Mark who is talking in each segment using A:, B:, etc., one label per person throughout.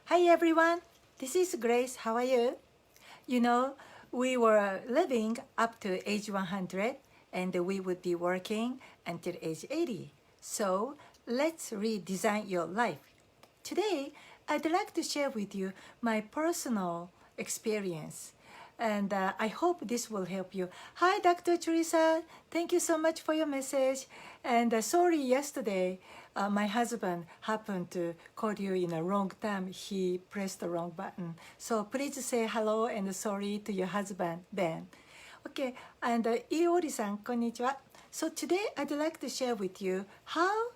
A: Hi everyone, this is Grace. How are you? You know, we were living up to age 100 and we would be working until age 80. So let's redesign your life. Today, I'd like to share with you my personal experience. And I hope this will help you. Hi, Dr. Teresa. Thank you so much for your message. And sorry, yesterday, my husband happened to call you in a wrong time. He pressed the wrong button. So please say hello and sorry to your husband, Ben. Okay, and Iori-san, konnichiwa. So today, I'd like to share with you how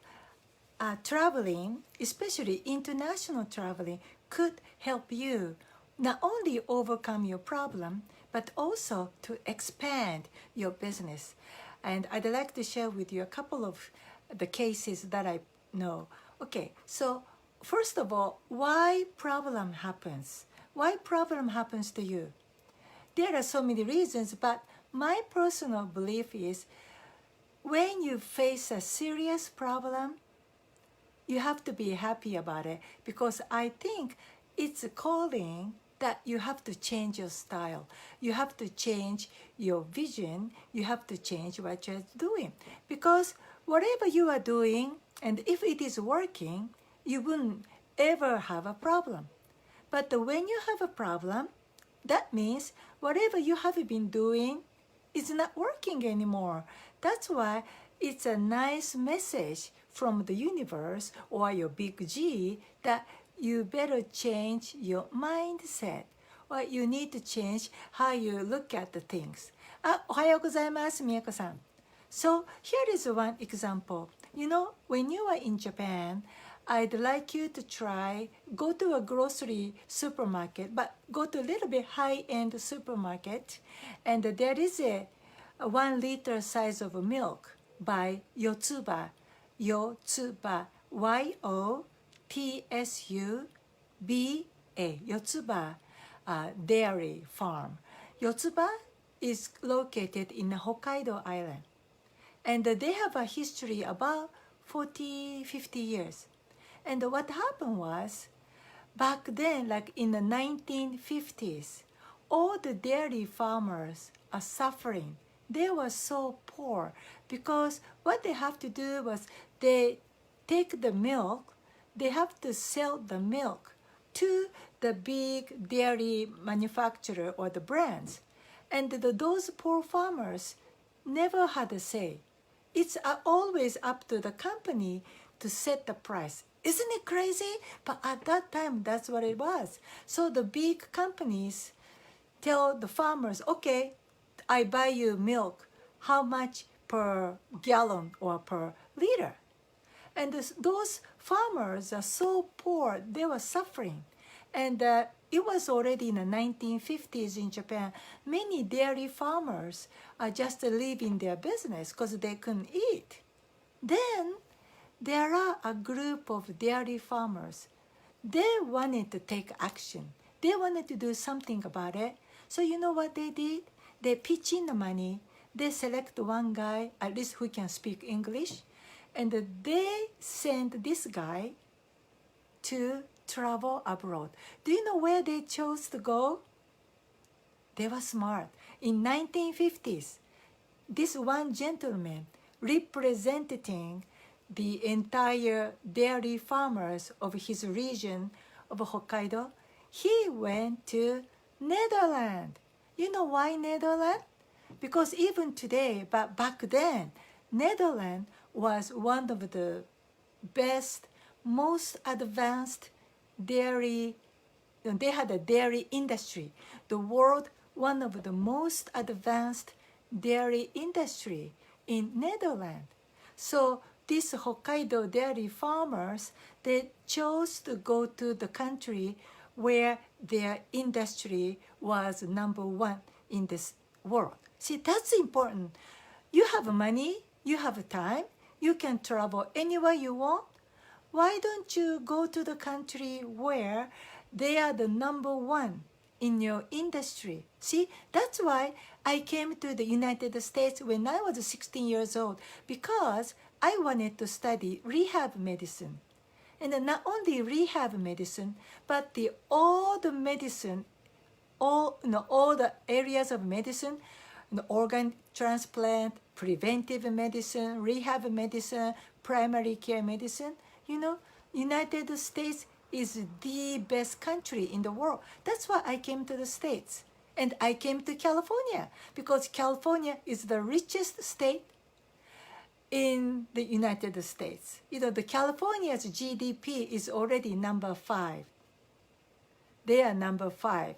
A: traveling, especially international traveling, could help you not only overcome your problem, but also to expand your business. And I'd like to share with you a couple of the cases that I know. Okay, so first of all, why problem happens? Why problem happens to you? There are so many reasons, but my personal belief is when you face a serious problem, you have to be happy about it, because I think it's a calling that you have to change your style. You have to change your vision. You have to change what you're doing. Because whatever you are doing, and if it is working, you wouldn't ever have a problem. But when you have a problem, that means whatever you have been doing is not working anymore. That's why it's a nice message from the universe or your big G that you better change your mindset, or you need to change how you look at the things. おはようございます、みやこさん。So here is one example. You know, when you are in Japan, I'd like you to try, go to a grocery supermarket, but go to a little bit high-end supermarket, and there is a 1 liter size of milk by Yotsuba. Yotsuba, Y-O-T-S-U-B-A, Yotsuba Dairy Farm. Yotsuba is located in Hokkaido Island. And they have a history about 40, 50 years. And what happened was, back then, like in the 1950s, all the dairy farmers are suffering. They were so poor because what they have to do was they take the milk, they have to sell the milk to the big dairy manufacturer or the brands. And those poor farmers never had a say. It's always up to the company to set the price. Isn't it crazy? But at that time, that's what it was. So the big companies tell the farmers, okay, I buy you milk. How much per gallon or per liter? And those farmers are so poor, they were suffering. And it was already in the 1950s in Japan. Many dairy farmers are just leaving their business because they couldn't eat. Then there are a group of dairy farmers. They wanted to take action. They wanted to do something about it. So you know what they did? They pitch in the money. They select one guy, at least who can speak English, and they send this guy to travel abroad. Do you know where they chose to go? They were smart. In 1950s, this one gentleman representing the entire dairy farmers of his region of Hokkaido, he went to Netherlands. You know why Netherlands? Because even today, but back then, Netherlands was one of the best, most advanced dairy. They had a dairy industry. The world, one of the most advanced dairy industry in Netherlands. So these Hokkaido dairy farmers, they chose to go to the country where their industry was number one in this world. See, that's important. You have money, you have time, you can travel anywhere you want. Why don't you go to the country where they are the number one in your industry? See, that's why I came to the United States when I was 16 years old, because I wanted to study rehab medicine. And not only rehab medicine, but all the medicine, all the areas of medicine, organ transplant, preventive medicine, rehab medicine, primary care medicine. United States is the best country in the world. That's why I came to the States. And I came to California because California is the richest state in the United States. The California's GDP is already number 5. They are number 5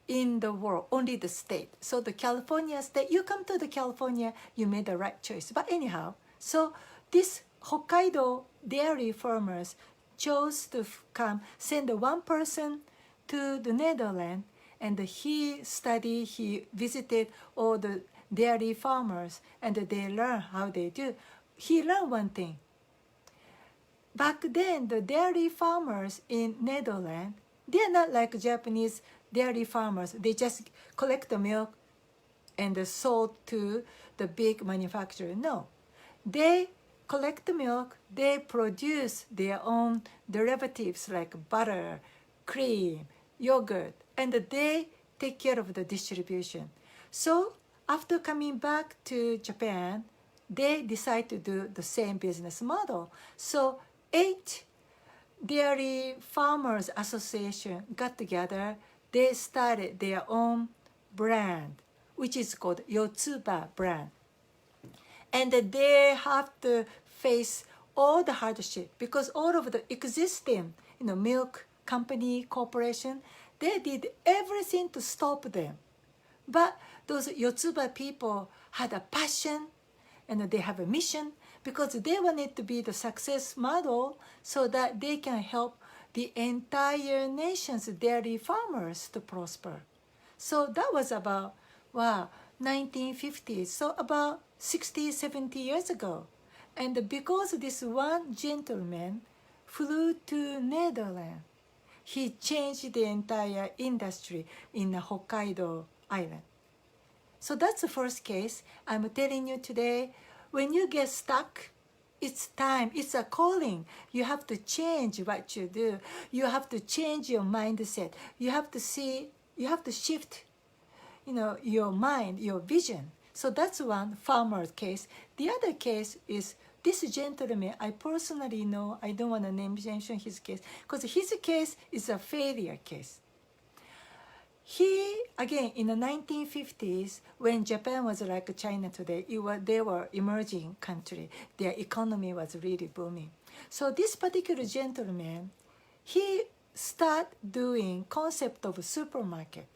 A: in the world, only the state. So the California state, you come to the California, you made the right choice. But anyhow, so this Hokkaido dairy farmers chose to send one person to the Netherlands, and he visited all the dairy farmers, and they learned how they do. He learned one thing. Back then, the dairy farmers in Netherlands, they're not like Japanese dairy farmers. They just collect the milk and sold to the big manufacturer. No, they collect the milk, they produce their own derivatives like butter, cream, yogurt, and they take care of the distribution. So after coming back to Japan, they decide to do the same business model. So 8 dairy farmers association got together. They started their own brand, which is called Yotsuba brand. And they have to face all the hardship because all of the existing, milk company, corporation, they did everything to stop them. But those Yotsuba people had a passion and they have a mission because they wanted to be the success model so that they can help the entire nation's dairy farmers to prosper. So that was about, 1950s, so about 60, 70 years ago. And because this one gentleman flew to Netherlands, he changed the entire industry in the Hokkaido island. So that's the first case. I'm telling you today, when you get stuck, it's time, it's a calling. You have to change what you do. You have to change your mindset. You have to shift, your mind, your vision. So that's one farmer's case. The other case is this gentleman, I personally know, I don't want to mention his case, because his case is a failure case. He, again, in the 1950s, when Japan was like China today, they were emerging country. Their economy was really booming. So this particular gentleman, he started doing concept of supermarket.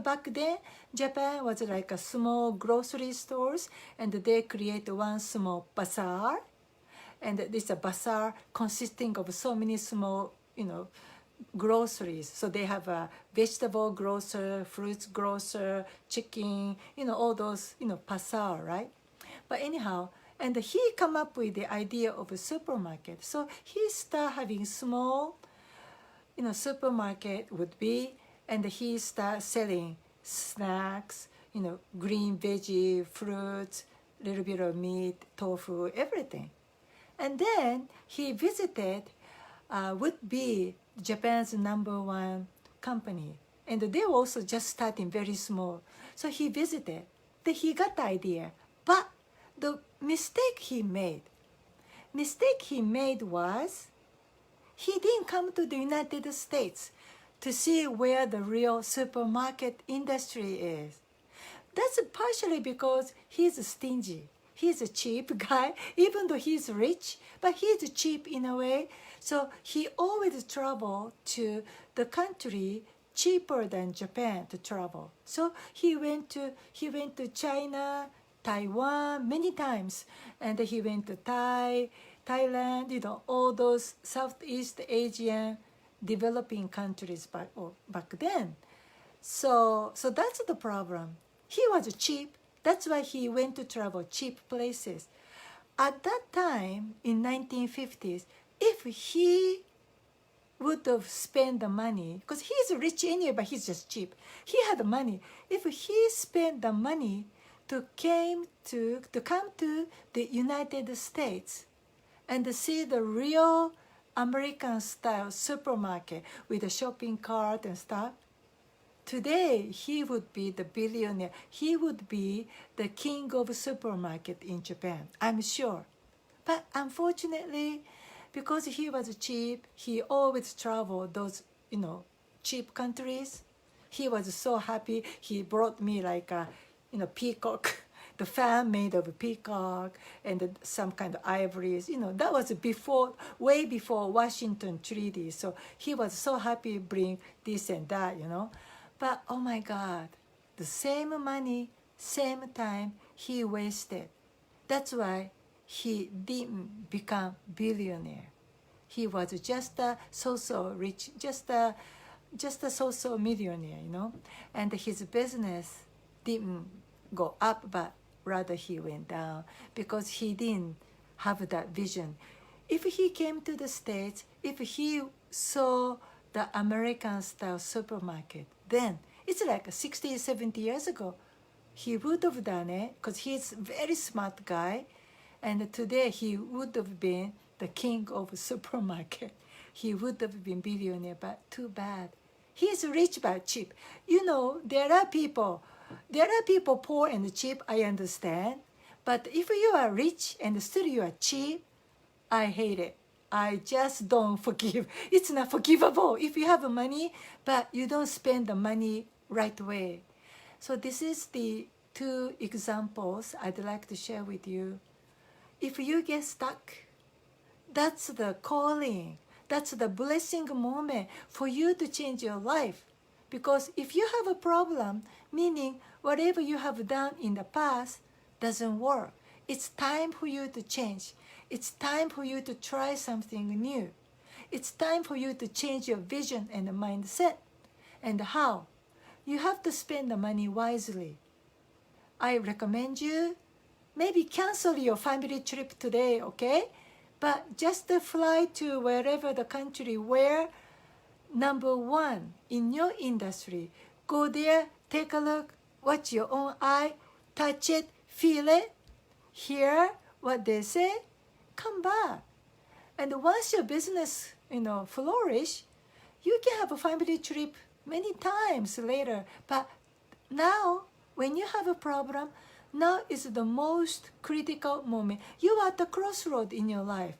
A: Back then, Japan was like a small grocery stores, and they create one small bazaar. And this a bazaar consisting of so many small, groceries. So they have a vegetable grocer, fruits grocer, chicken, all those, bazaar, right? But anyhow, and he come up with the idea of a supermarket. So he start having small, supermarket would be, and he start selling snacks, green veggie, fruits, little bit of meat, tofu, everything. And then he visited, would be Japan's #1 company. And they were also just starting very small. So he visited. Then he got the idea. But the mistake he made was he didn't come to the United States to see where the real supermarket industry is. That's partially because he's stingy. He's a cheap guy, even though he's rich, but he's cheap in a way. So he always traveled to the country cheaper than Japan to travel. So he went to China, Taiwan many times, and he went to Thailand, all those Southeast Asian developing countries back then. So that's the problem. He was cheap. That's why he went to travel cheap places. At that time, in 1950s, if he would have spent the money, because he's rich anyway, but he's just cheap. He had the money. If he spent the money to come to the United States and see the real American style supermarket with a shopping cart and stuff, today he would be the billionaire. He would be the king of supermarket in Japan, I'm sure. But unfortunately, because he was cheap, he always traveled those, cheap countries. He was so happy. He brought me like a, peacock, the fan made of peacock and some kind of ivories. That was before, way before Washington Treaty. So he was so happy bring this and that. But oh my God, the same money, same time he wasted. That's why he didn't become billionaire. He was just a so-so rich, just a so-so millionaire, and his business didn't go up, but rather he went down because he didn't have that vision. If he came to the States, if he saw the American style supermarket, then it's like 60, 70 years ago, he would have done it because he's a very smart guy. And today he would have been the king of a supermarket. He would have been billionaire, but too bad. He's rich but cheap. There are people poor and cheap, I understand. But if you are rich and still you are cheap, I hate it. I just don't forgive. It's not forgivable if you have money, but you don't spend the money right way. So this is the 2 examples I'd like to share with you. If you get stuck, that's the calling. That's the blessing moment for you to change your life. Because if you have a problem, meaning whatever you have done in the past doesn't work, it's time for you to change. It's time for you to try something new. It's time for you to change your vision and mindset. And how? You have to spend the money wisely. I recommend you maybe cancel your family trip today, okay? But just fly to wherever the country where number 1 in your industry. Go there, take a look, watch your own eye, touch it, feel it, hear what they say, come back. And once your business, flourish, you can have a family trip many times later. But now, when you have a problem, now is the most critical moment. You are at the crossroad in your life,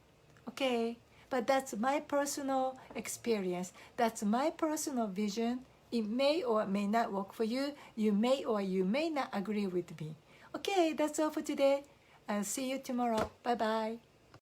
A: okay? But that's my personal experience. That's my personal vision. It may or may not work for you. You may or you may not agree with me. Okay, that's all for today. I'll see you tomorrow. Bye-bye.